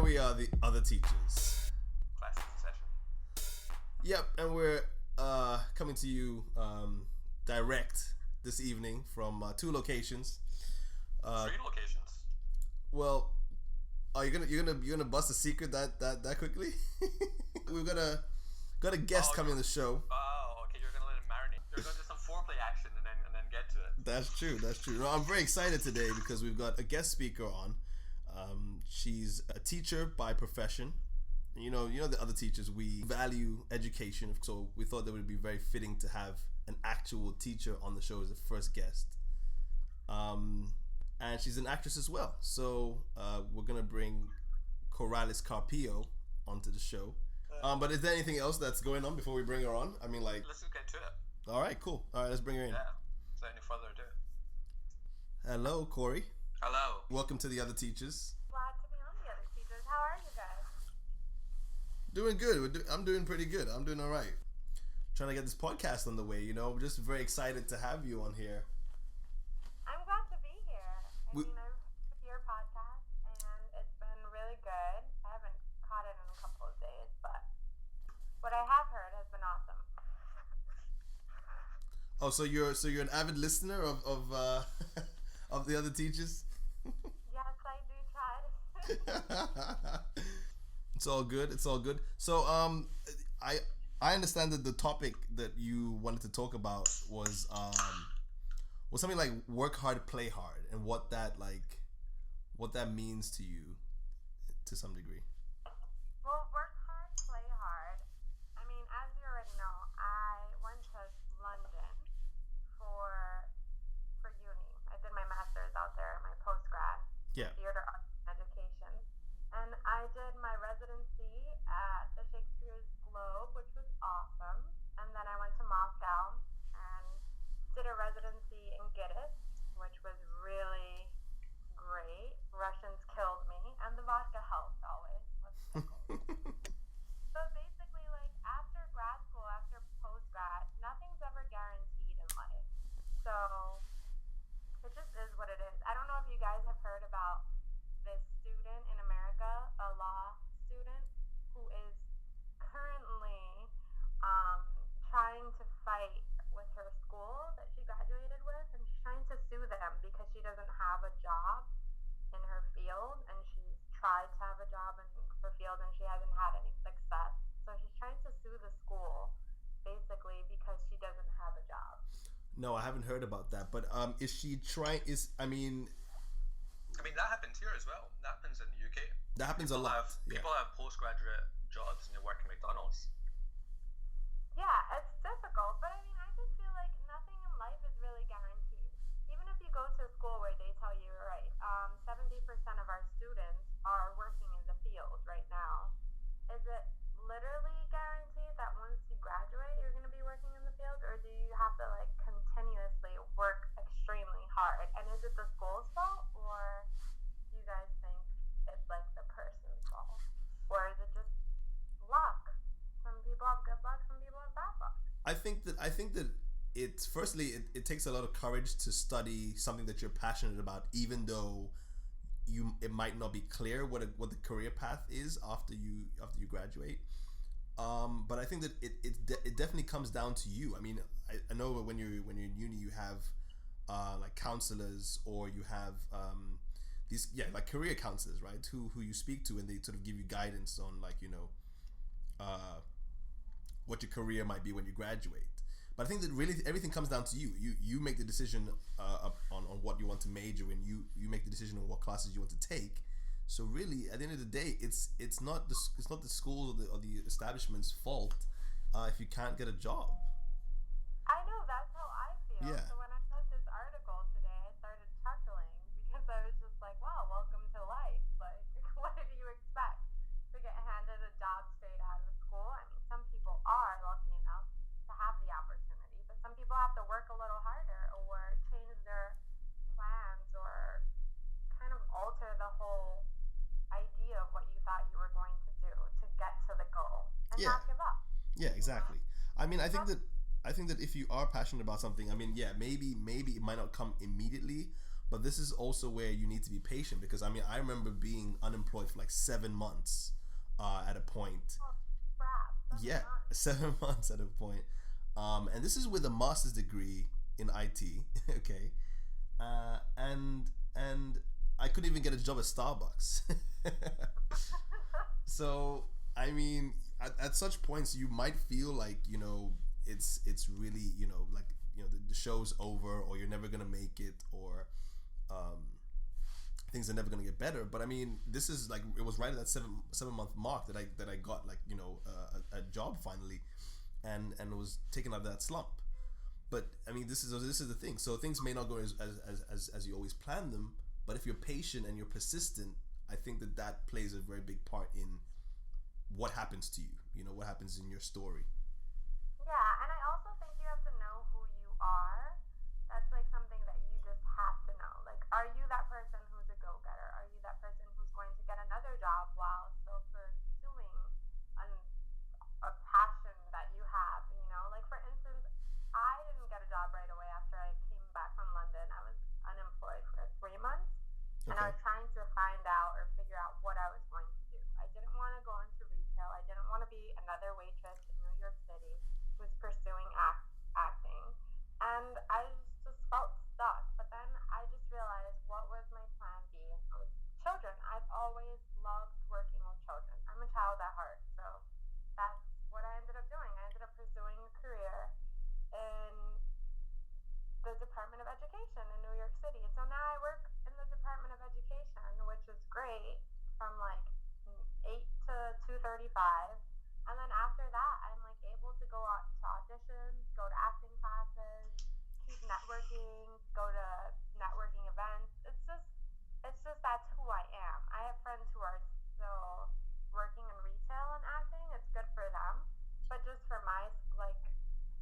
we are, the other teachers. Classic session. Yep, and we're coming to you direct this evening from two locations. 3 locations. Well, are you're gonna bust a secret that quickly? We've got a guest coming on the show. Oh, okay. You're gonna let it marinate. You're gonna do some foreplay action and then get to it. That's true. No, I'm very excited today because we've got a guest speaker on. She's a teacher by profession. You know the other teachers, we value education, so we thought that it would be very fitting to have an actual teacher on the show as the first guest. And she's an actress as well. So we're gonna bring Coralys Carpio onto the show. But is there anything else that's going on before we bring her on? I mean, like, let's just get to it. All right, cool. All right, let's bring her in. Yeah. Without any further ado. Hello, Corey. Hello. Welcome to the other teachers. Glad to be on the other teachers. How are you guys? Doing good. I'm doing pretty good. I'm doing all right. Trying to get this podcast on the way. We're just very excited to have you on here. I'm glad to be here. I've heard your podcast, and it's been really good. I haven't caught it in a couple of days, but what I have heard has been awesome. Oh, so you're an avid listener of of the other teachers? Yes, I do try to. It's all good. So I understand that the topic that you wanted to talk about was something like work hard, play hard, and what that means to you to some degree. Well, work hard, play hard. I mean, as you already know, I went to London for uni. I did my master's out there, my post-grad, theater arts and education. And I did my residency at the Shakespeare's Globe, which was awesome. And then I went to Moscow and did a residency in Gittes, which was really great. Russians killed me, and the vodka helped always. So basically, like, after grad school, after post-grad, nothing's ever guaranteed in life. So it just is what it is. I don't know if you guys have heard about this student in America, a law student, who is currently trying to fight with her school that she graduated with, and she's trying to sue them because she doesn't have a job in her field, and she's tried to have a job in her field and she hasn't had any success. So she's trying to sue the school basically because she doesn't have a job. No, I haven't heard about that. But is she trying? I mean, that happens here as well. That happens in the UK. That happens a lot. People have postgraduate jobs and they work in McDonald's. Yeah, it's difficult, but I mean, I just feel like nothing in life is really guaranteed. Even if you go to a school where they tell you, right, 70% of our students are working in the field right now. Is it literally guaranteed that once you graduate, you're going to be working in the field, or do you have to, like, continuously work extremely hard? And is it the school's fault, or do you guys think it's, like, the person's fault? Or is it just luck? Some people have good luck, some people have bad luck. I think that it's firstly it takes a lot of courage to study something that you're passionate about, even though it might not be clear what the career path is after you graduate. But I think that it definitely comes down to you. I mean, I know when you're in uni, you have like counselors, or you have these like career counselors, right? Who you speak to, and they sort of give you guidance on, like, what your career might be when you graduate. But I think that really everything comes down to you. You make the decision on what you want to major in. You make the decision on what classes you want to take. So really, at the end of the day, it's not the schools or the establishment's fault if you can't get a job. I know, that's how I feel. Yeah. So when I read this article today, I started chuckling because I was just like, wow, welcome to life. Like, what did you expect? To get handed a job straight out of school? I mean, some people are lucky enough to have the opportunity, but some people have to work a little harder or change their plans or kind of alter the whole idea of what you thought you were going to do to get to the goal and not give up. Yeah, exactly. I mean, I think that if you are passionate about something, I mean, yeah, maybe it might not come immediately, But this is also where you need to be patient, because I mean, I remember being unemployed for like 7 months at a point. Oh, crap. Yeah, That's 7 months at a point. And this is with a master's degree in IT. Okay, and I couldn't even get a job at Starbucks. So I mean, at such points, you might feel like, it's really, like, the show's over, or you're never gonna make it, or things are never gonna get better. But I mean, this is like, it was right at that 7 month mark that I got, like, a job finally, and was taken out of that slump. But I mean, this is the thing. So things may not go as you always plan them, but if you're patient and you're persistent, I think that plays a very big part in what happens to you. What happens in your story. Yeah, and I also think you have to know who you are. That's like something that you just have to know. Like, are you that person who's a go-getter? Are you that person who's going to get another job while still pursuing an, a passion that you have? Like, for instance, I didn't get a job right away after I came back from London. I was unemployed for 3 months, and I Okay. was trying to find out or figure out what I was going to do. I didn't want to go into retail. I didn't want to be another waitress in New York City who's pursuing acting. And I just felt stuck. But then I just realized, what was my plan B? It was children. I've always loved working with children. I'm a child at heart. So that's what I ended up doing. I ended up pursuing a career in the Department of Education in New York City. So now I work in the Department of Education, which is great, from like 8 to 2:35. And then after that, I'm like able to go out to auditions, go to acting classes, keep networking, go to networking events. It's just that's who I am. I have friends who are still working in retail and acting. It's good for them, but just for my, like,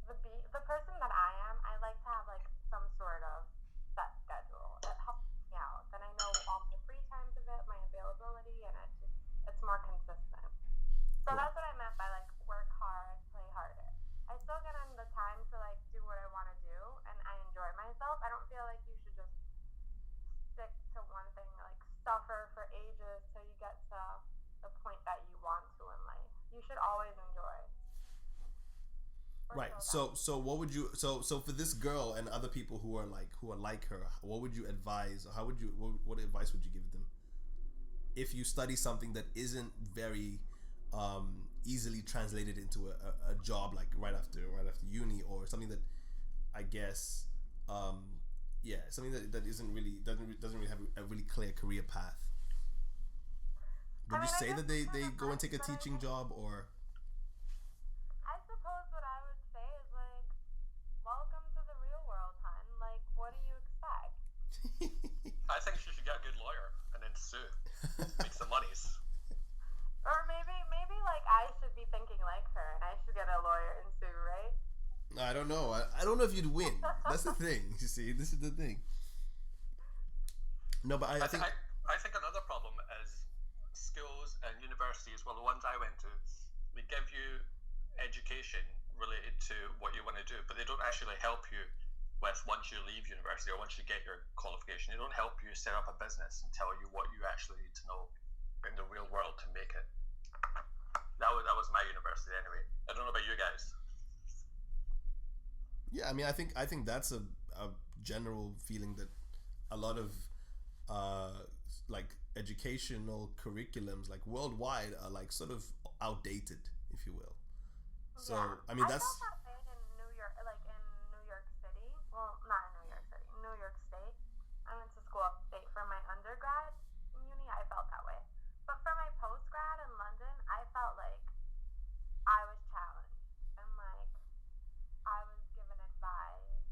the person that I am, I like to have like some sort of set schedule. It helps me out. Then I know all my free times of it, my availability, and it's more consistent. So Right. that's what I meant by like work hard, play harder. I still get in the time to like do what I want to do, and I enjoy myself. I don't feel like you should just stick to one thing, like suffer for ages till you get to the point that you want to in life. You should always enjoy. Or Right. slow down. So what would you so for this girl and other people who are like her, what would you advise, or how would you what advice would you give them if you study something that isn't very easily translated into a job, like right after uni, or something that, I guess, something that isn't really doesn't really have a really clear career path? Would you I say guess that they for the go and take a first teaching job, or I suppose what I would say is like, welcome to the real world, hun. Like, what do you expect? I think she should get a good lawyer and then sue, make some monies. Or maybe like I should be thinking like her, and I should get a lawyer and sue, right? I don't know. I don't know if you'd win. That's the thing. You see, this is the thing. No, but I think I think another problem is schools and universities, well, the ones I went to, they give you education related to what you want to do, but they don't actually help you with, once you leave university or once you get your qualification, they don't help you set up a business and tell you what you actually need to know in the real world to make it. That was my university anyway. I don't know about you guys. yeah. I mean, I think that's a general feeling that a lot of like educational curriculums, like worldwide, are like sort of outdated, if you will. So Yeah. I mean, I that's felt that way in New York, like in New York City. Well, not in New York City, New York State. I went to school upstate for my undergrad in uni. I felt that way. But for my postgrad in London, I felt like I was challenged, and like I was given advice,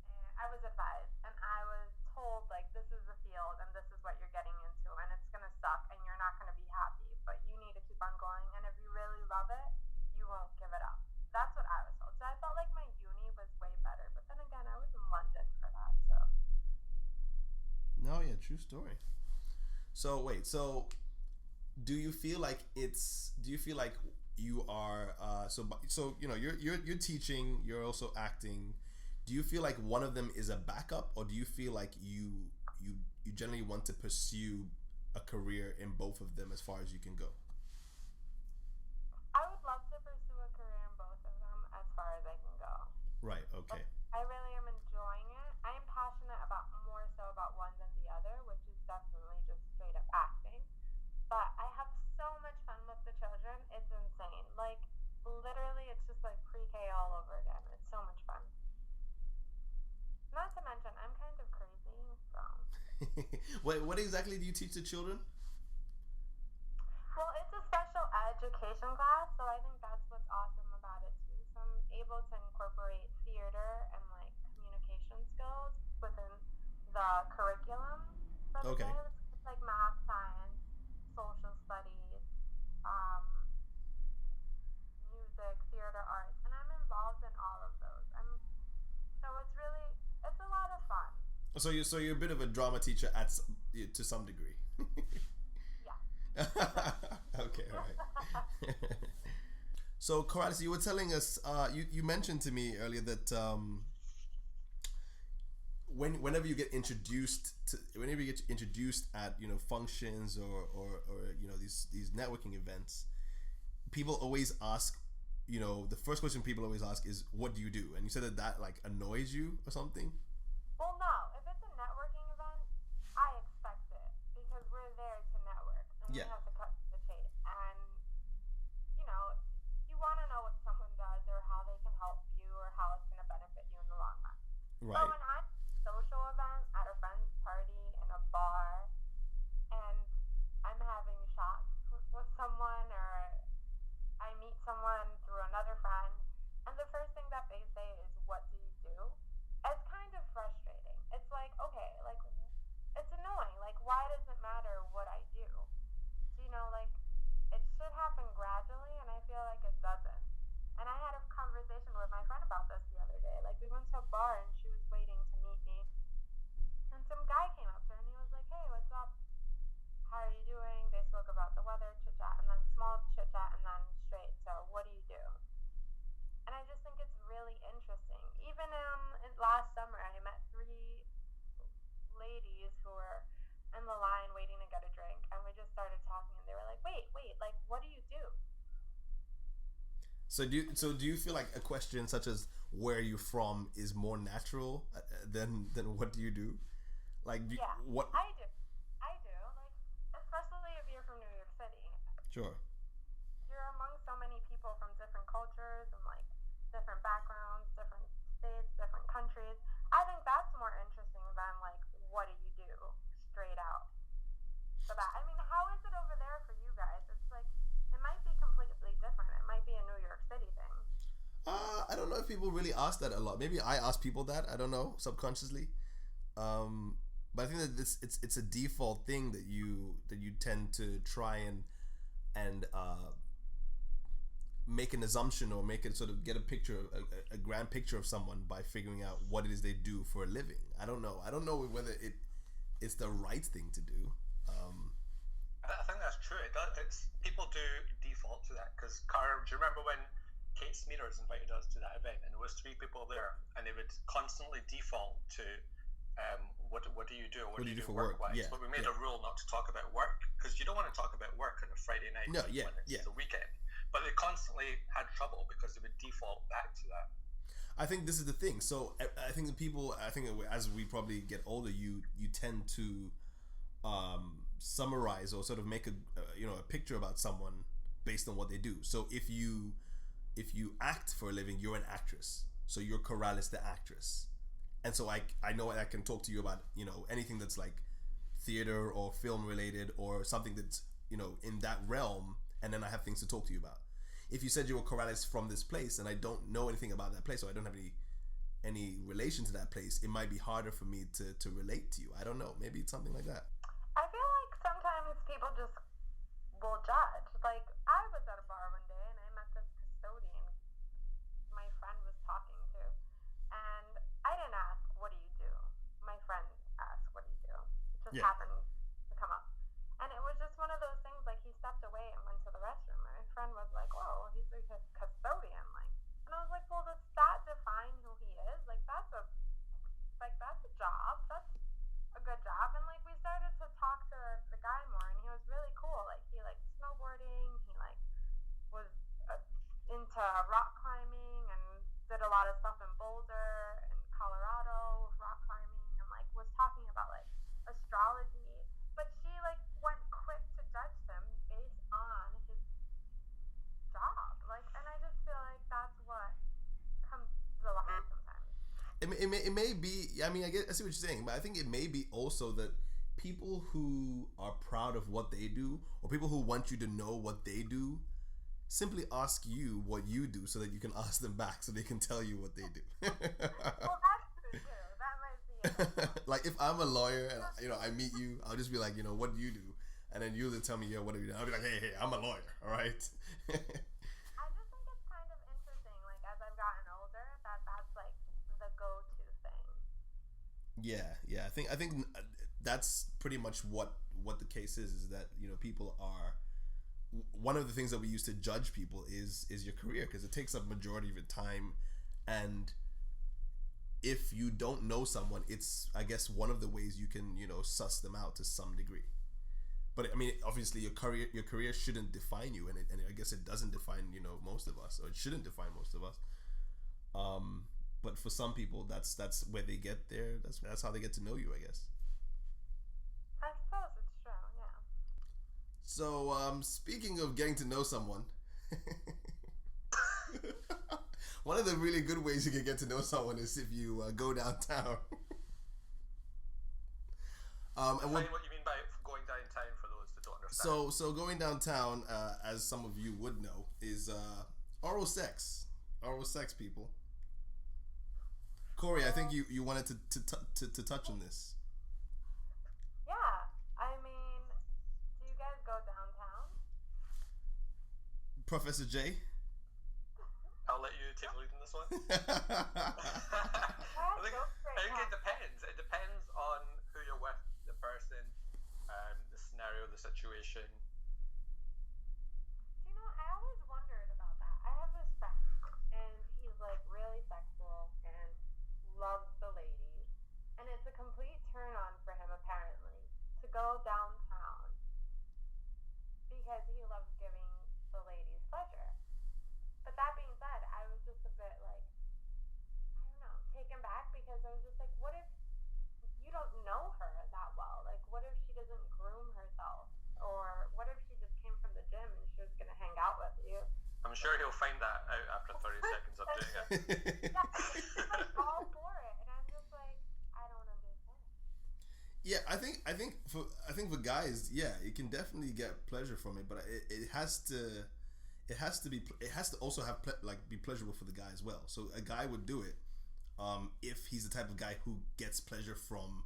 and I was advised, and I was told like, this is the field and this is what you're getting into, and it's gonna suck and you're not gonna be happy, but you need to keep on going, and if you really love it, you won't give it up. That's what I was told. So I felt like my uni was way better, but then again, I was in London for that, so. no, yeah, true story. So wait, so do you feel like you are so you're teaching, you're also acting. Do you feel like one of them is a backup, or do you feel like you generally want to pursue a career in both of them as far as you can go. I would love to pursue a career in both of them as far as I can go. Right. Okay. I really am enjoying it. I am passionate about more so about one than the other, which is definitely just straight up acting. But I have so much fun with the children. It's insane. Like, literally, it's just like pre-K all over again. It's so much fun. Not to mention, I'm kind of crazy, so. What exactly do you teach the children? Well, it's a special education class, so I think that's what's awesome about it too. So I'm able to incorporate theater and like communication skills within the curriculum for the Okay. day. It's like math, science, social studies, music, theater arts, and I'm involved in all of those. It's a lot of fun. So you're a bit of a drama teacher to some degree. Yeah. Okay, all right. So, Coralys, you were telling us, you mentioned to me earlier that whenever you get introduced at functions or these networking events, people always ask, the first question people always ask is, what do you do? And you said that like annoys you or something. Well, no. If it's a networking event, I expect it because we're there to network and we have to cut to the chase. And you want to know what someone does or how they can help you or how it's going to benefit you in the long run. Right. But when I'm at a social event at a friend's party in a bar and I'm having shots with someone or I meet someone through another friend and the first thing that they say is, what do you do? It's kind of frustrating. It's like, okay, like, it's annoying. Like, why does it matter what I do? Like, it should happen gradually, and I feel like it doesn't. And I had a conversation with my friend about this the other day. Like, we went to a bar, and she was waiting to meet me. And some guy came up to her, and he was like, hey, what's up? How are you doing? They spoke about the weather, chit-chat, and then small chit-chat, and then straight. So, what do you do? And I just think it's really interesting. Even last summer, I met 3 ladies who were in the line waiting to get a drink, and we just started talking, and they were like, wait, like, what do you do? So do you feel like a question such as where are you from is more natural than what do you do? Like, what? I do. Like, especially if you're from New York City. Sure. You're among so many people from different cultures and like different backgrounds, different states, different countries. I think that's more interesting than like, what do you do straight out. So that, I mean, how is it over there for you guys? It's like, it might be completely different. It might be a New York City thing. I don't know if people really ask that a lot. Maybe I ask people that. I don't know, subconsciously. But I think that it's a default thing that you tend to try and make an assumption or make it sort of get a grand picture of someone by figuring out what it is they do for a living. I don't know whether it's the right thing to do. I think that's true. It's people do default to that because, do you remember when Kate Smearers invited us to that event and there was 3 people there and they would constantly default to what do you do? What do you do work-wise? Yeah, but we made a rule not to talk about work because you don't want to talk about work on a Friday night when it's the weekend. But they constantly had trouble because they would default back to that. I think this is the thing. So I think as we probably get older, you tend to summarize or sort of make a picture about someone based on what they do. So if you act for a living, you're an actress. So you're Coralys the actress. And so I know I can talk to you about anything that's like theater or film related or something that's in that realm, and then I have things to talk to you about. If you said you were Coralys from this place and I don't know anything about that place or I don't have any relation to that place, it might be harder for me to relate to you. I don't know. Maybe it's something like that. I feel like sometimes people just will judge. Like, I was at a bar one day and I met this custodian my friend was talking to, and I didn't ask, what do you do? My friend asked, what do you do? It just happened to come up. And it was just one of those things, like, he stepped away and went to the restroom, and my friend was like, whoa, he's like a custodian, like. And I was like, well, does that define who he is? Like, that's a job. That's a good job. And it may be. I mean, I see what you're saying, but I think it may be also that people who are proud of what they do, or people who want you to know what they do, simply ask you what you do so that you can ask them back, so they can tell you what they do. Well, that's true too. That might be it. Like if I'm a lawyer and I meet you, I'll just be like, what do you do? And then you'll tell me, yeah, what do you do? I'll be like, hey, I'm a lawyer, all right? I just think it's kind of interesting, like as I've gotten older, that's like the go-to thing. Yeah. I think that's pretty much what the case is that people are. One of the things that we use to judge people is your career, because it takes up majority of your time, and if you don't know someone, it's, I guess, one of the ways you can suss them out to some degree. But I mean, obviously, your career shouldn't define you, and I guess it doesn't define most of us, or it shouldn't define most of us. But for some people, that's where they get there. That's how they get to know you, I guess. I suppose it's true, yeah. So, speaking of getting to know someone, one of the really good ways you can get to know someone is if you go downtown. Define what you mean by going downtown for those that don't understand. So going downtown, as some of you would know, is oral sex. Oral sex, people. Corey, I think you wanted to touch on this. Yeah, I mean, do you guys go downtown? Professor J? I'll let you take the lead in this one. I think it depends. It depends on who you're with, the person, the scenario, the situation. I always wondered about that. I have this friend, and he's like really sexual and loves the ladies, and it's a complete turn on for him apparently to go downtown because he loves giving the ladies pleasure. But that being said, I was just a bit like, I don't know, taken back, because I was just like, what if you don't know her that well? Like, what if she doesn't groom herself? Or what if she just came from the gym and she was going to hang out with you? I'm sure he'll find that out after 30 seconds of doing it. Yeah, he's like all for it. And I'm just like, I don't understand. Yeah, I think for guys, yeah, you can definitely get pleasure from it, but it has to also have be pleasurable for the guy as well. So a guy would do it if he's the type of guy who gets pleasure from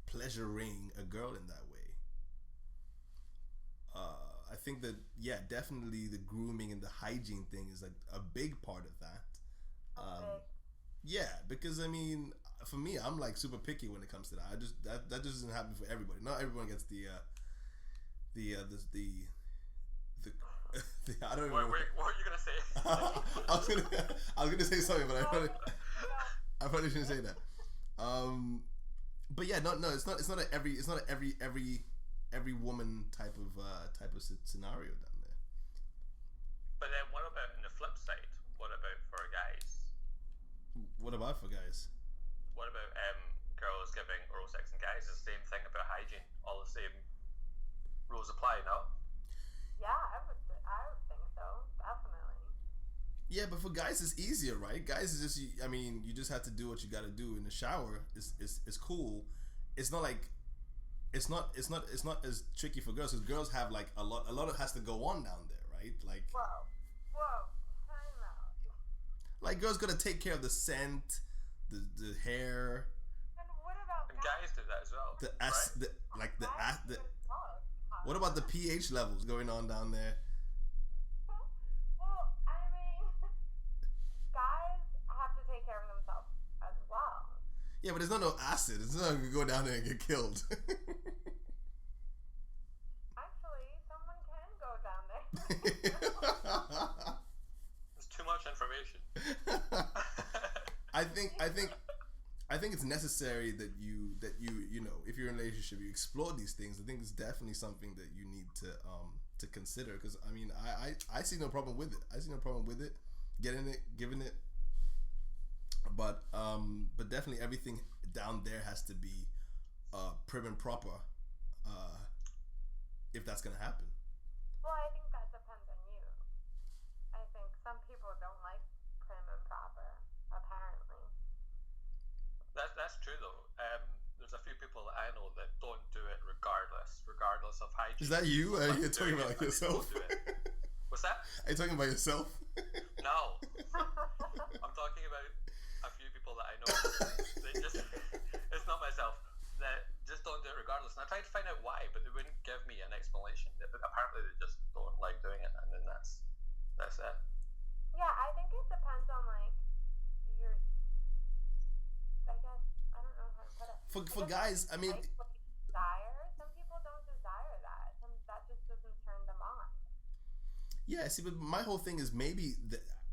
pleasuring a girl in that way. I think that, yeah, definitely the grooming and the hygiene thing is like a big part of that. Yeah, because I mean, for me, I'm like super picky when it comes to that. That just doesn't happen for everybody. Not everyone gets the I don't know. Wait, what are you gonna say? I was gonna say something, but I probably shouldn't say that. But yeah, no, it's not a every woman type of scenario down there. But then, what about on the flip side? What about for guys? What about for guys? What about girls giving oral sex and guys? The same thing about hygiene. All the same rules apply, no? Yeah, I would think so, definitely. Yeah, but for guys it's easier, right? Guys is just, I mean, you just have to do what you got to do in the shower. It's cool. It's not like it's not as tricky for girls, because girls have like a lot has to go on down there, right? Like whoa, time out. Like girls got to take care of the scent, the hair. And what about guys do that as well? What about the pH levels going on down there? Well, I mean, guys have to take care of themselves as well. Yeah, but there's no acid. It's not gonna go down there and get killed. Actually, someone can go down there. There's too much information. I think it's necessary that you if you're in a relationship, you explore these things. I think it's definitely something that you need to consider, because I mean I see no problem with it. I see no problem with it, getting it, giving it, but definitely everything down there has to be prim and proper if that's gonna happen. Well, I think that depends on you. I think some people don't like prim and proper, apparently. That's true though. There's a few people that I know that don't do it regardless of hygiene. Is that you? Are you talking about like yourself? What's that? Are you talking about yourself? No. I'm talking about a few people that I know. It's not myself. That just don't do it regardless. And I tried to find out why, but they wouldn't give me an explanation. Apparently they just don't like doing it, and then that's it. Yeah, I think it depends on like your. I guess I don't know how to put it. For guys, I mean. Like what you desire. Some people don't desire that. That just doesn't turn them on. Yeah, see, but my whole thing is maybe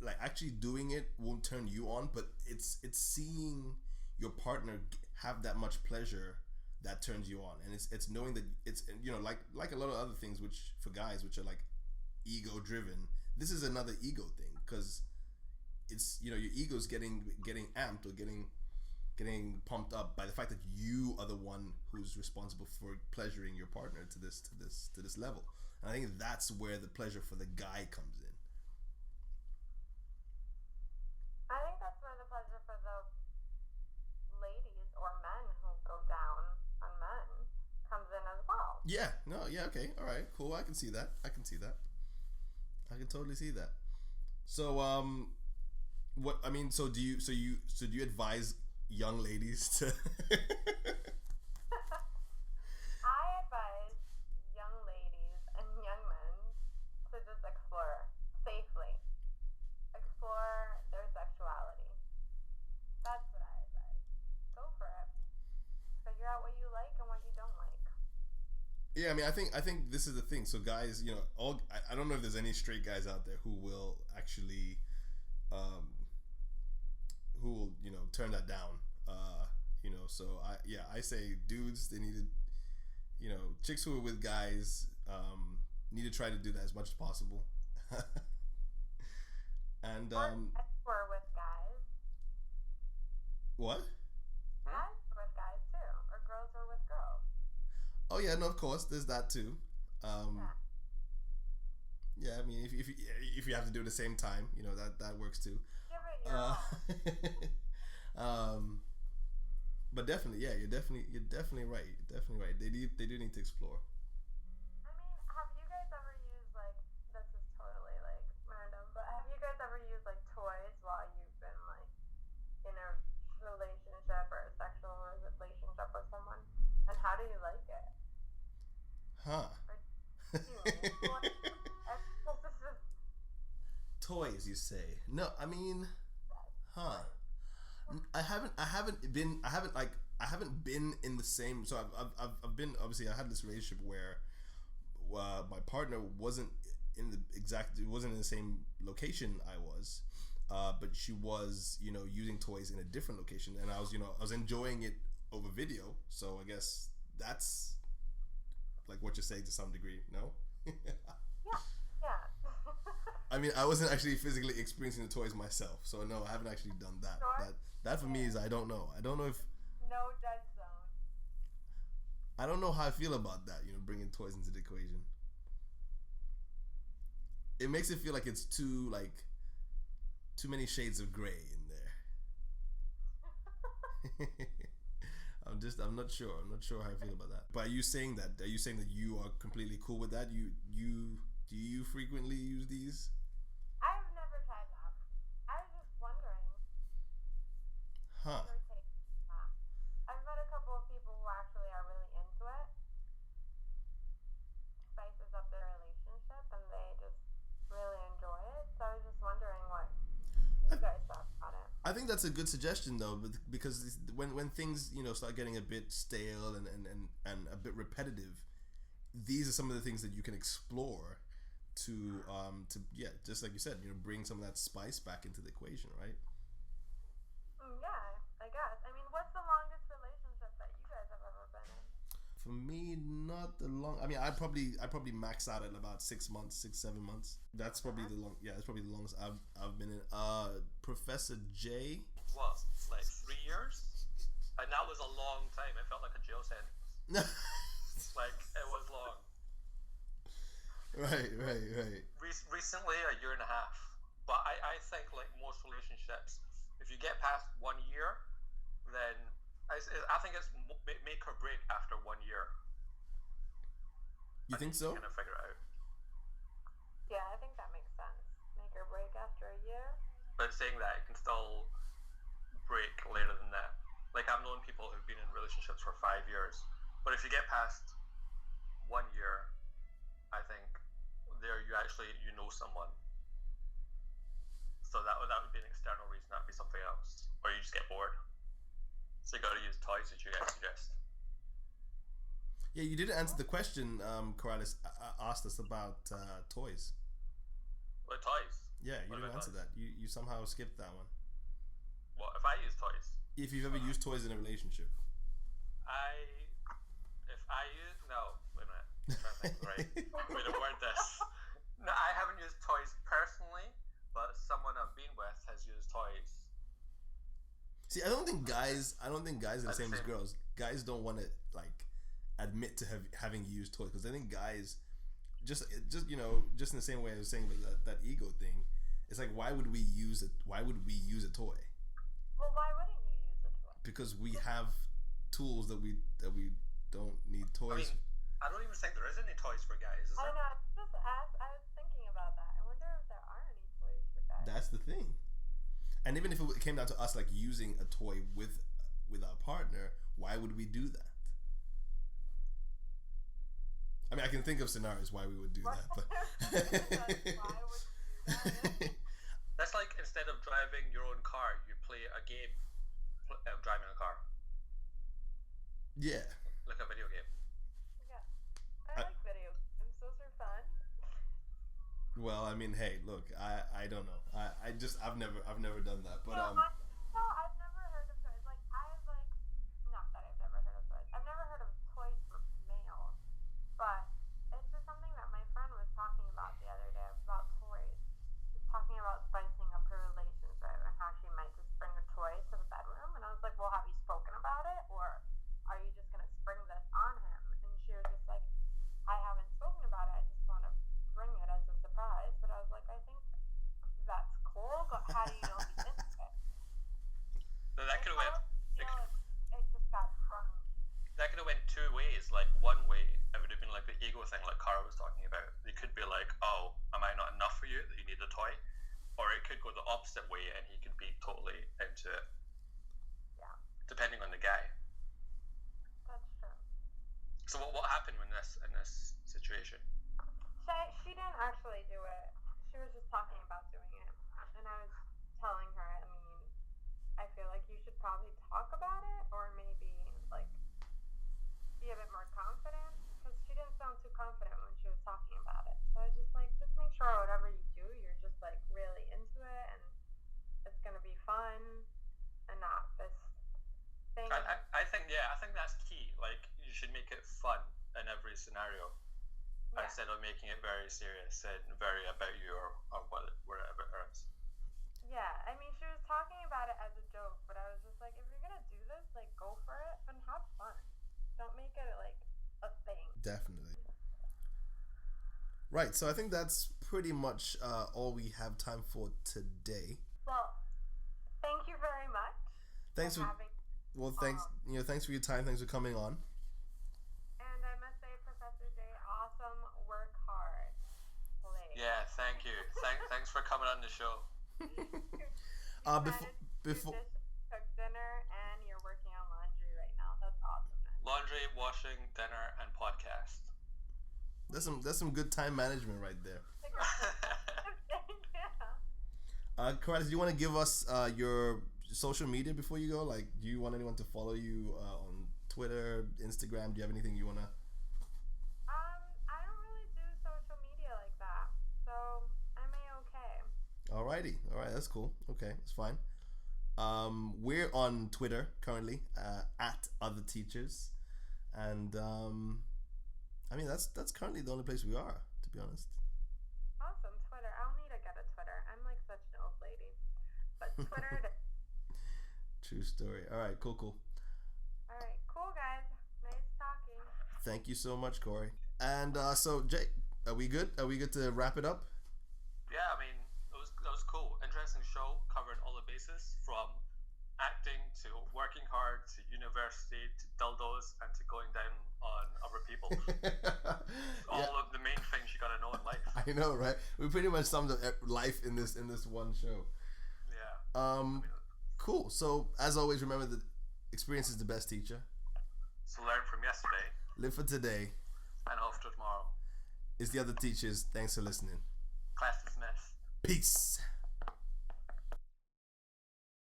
like actually doing it won't turn you on, but it's seeing your partner have that much pleasure that turns you on, and it's knowing that it's, you know, like a lot of other things which for guys which are like ego driven. This is another ego thing because it's, you know, your ego's getting amped or getting pumped up by the fact that you are the one who's responsible for pleasuring your partner to this level. And I think that's where the pleasure for the guy comes in. I think that's where the pleasure for the ladies or men who go down on men comes in as well. Yeah, no, yeah, okay, all right, cool. I can see that. I can totally see that. So, what I mean, so do you advise young ladies to? I advise young ladies and young men to just explore safely. Explore their sexuality. That's what I advise. Go for it. Figure out what you like and what you don't like. Yeah, I mean, I think this is the thing. So guys, you know, I don't know if there's any straight guys out there who will actually, you know, turn that down. You know, so I say dudes, they need to, you know, chicks who are with guys, need to try to do that as much as possible. And or with guys. What? Guys are with guys too, or girls are with girls. Oh yeah, no, of course, there's that too. Yeah, I mean, if you have to do it at the same time, you know, that works too. Give it your all. But definitely, yeah, you're definitely right. You're definitely right. They do need to explore. I mean, have you guys ever used, like, this is totally like random, but have you guys ever used like toys while you've been like in a relationship or a sexual relationship with someone? And how do you like it? Huh. Or do you like Toys, you say? No, I mean, huh. I haven't been in the same. So I've been, obviously I had this relationship where my partner wasn't in the same location I was, but she was, you know, using toys in a different location, and I was enjoying it over video. So I guess that's like what you're saying to some degree, no? Yeah. I mean, I wasn't actually physically experiencing the toys myself, so no, I haven't actually done that. Sure. That for me is I don't know if No dead zone. I don't know how I feel about that. You know, bringing toys into the equation. It makes it feel like it's too many shades of gray in there. I'm not sure. I'm not sure how I feel about that. But are you saying that you are completely cool with that? Do you frequently use these? I've never tried that. I was just wondering. Huh. I've met a couple of people who actually are really into it. Spices up their relationship, and they just really enjoy it. So I was just wondering what you guys thought about it. I think that's a good suggestion though, because when things, you know, start getting a bit stale and a bit repetitive, these are some of the things that you can explore to just like you said, you know, bring some of that spice back into the equation, right? Yeah, I guess. I mean, what's the longest relationship that you guys have ever been in? For me, not the long. I mean, I probably max out at about 6 months, 7 months. That's probably the long. Yeah, that's probably the longest I've been in. Professor J. What, like 3 years? And that was a long time. It felt like a jail sentence. Like it was long. Right. Recently, a year and a half. But I think like most relationships, if you get past 1 year, then I think it's make or break after 1 year. You think so? Kind of figure it out. Yeah, I think that makes sense. Make or break after a year. But saying that, it can still break later than that. Like, I've known people who've been in relationships for 5 years, but if you get past 1 year, I think there you know someone. So that would be an external reason. That would be something else, or you just get bored. So you got to use toys, as you guys suggest. Yeah, you didn't answer the question. Coralys asked us about toys. What toys? Yeah, you didn't answer that. You somehow skipped that one. What if I use toys? If you've ever used toys in a relationship. No, wait a minute. I'm trying to think the right way to word this. No, I haven't used toys personally, but someone I've been with has used toys. See, I don't think guys are the same as girls. Guys don't want to like admit to having used toys because I think guys just in the same way I was saying that ego thing. It's like why would we use a toy? Well, why wouldn't you use a toy? Because we have tools that we don't need toys. I don't even think there is any toys for guys. Is there? I know. I was thinking about that. I wonder if there are any toys for guys. That's the thing. And even if it came down to us like using a toy with our partner, why would we do that? I mean, I can think of scenarios why we would do that, but Why would you do that? That's like instead of driving your own car, you play a game driving a car. Yeah. Like a video game. Yeah. I like video games. Those are fun. Well, I mean, hey, look, I don't know. I've never done that, but I've never heard of toys. Like not that I've never heard of toys. I've never heard of toys for males, but it's just something that my friend was talking about the other day about toys. She's talking about spicing up her relationship and how she might just bring a toy to the bedroom, and I was like, well, have you spoken about it, or are you just gonna spring this on him? And she was just like, I haven't spoken about it. I just want to bring it as a surprise. But I was like, I think that's cool. But how do you know he's into it? So that could have went. It just got sprung. That could have went two ways. Like one way, it would have been like the ego thing, like Cara was talking about. It could be like, oh, am I not enough for you that you need a toy? Or it could go the opposite way, and he could be totally into it. Yeah. Depending on the guy. That's true. So what happened in this situation? She didn't actually do it. She was just talking about doing it, and I was telling her. I mean, I feel like you should probably talk about it, or maybe like be a bit more confident, because she didn't sound too confident when she was talking about it. So I was just like, just make sure whatever you do, you're just like really into it, and it's gonna be fun, and not this thing. I think that's key. Like you should make it fun in every scenario. Yeah. Instead of making it very serious and very about you or whatever else. Yeah, I mean, she was talking about it as a joke, but I was just like, if you're gonna do this, like, go for it and have fun. Don't make it like a thing. Definitely. Right, so I think that's pretty much all we have time for today. Well, thank you very much. Thanks for thanks for your time. Thanks for coming on. And I must say, Professor J, awesome, work hard. Please. Yeah, thank you. Thanks for coming on the show. Before cook dinner and you're working on laundry right now. That's awesome, man. Laundry, washing, dinner, and podcast. That's some good time management right there. Yeah. Coralys, do you want to give us your social media before you go? Like, do you want anyone to follow you on Twitter, Instagram? Do you have anything you want to? I don't really do social media like that, so I'm A-okay. Alrighty, all right, that's cool. Okay, it's fine. We're on Twitter currently at Other Teachers, and I mean that's currently the only place we are, to be honest. Awesome, Twitter. I'll need to get a Twitter. I'm like such an old lady, but Twitter. True story. All right, cool. All right, cool guys. Nice talking. Thank you so much, Corey. And so Jay, are we good? Are we good to wrap it up? Yeah, I mean that was cool. Interesting show. Covered all the bases from acting to working hard to university to dildos and to going down on other people. All of the main things you gotta know in life. I know, right? We pretty much summed up life in this one show. Yeah. Cool. So as always, remember that experience is the best teacher. So learn from yesterday. Live for today. And hope for tomorrow. It's the other teachers. Thanks for listening. Class dismissed. Peace.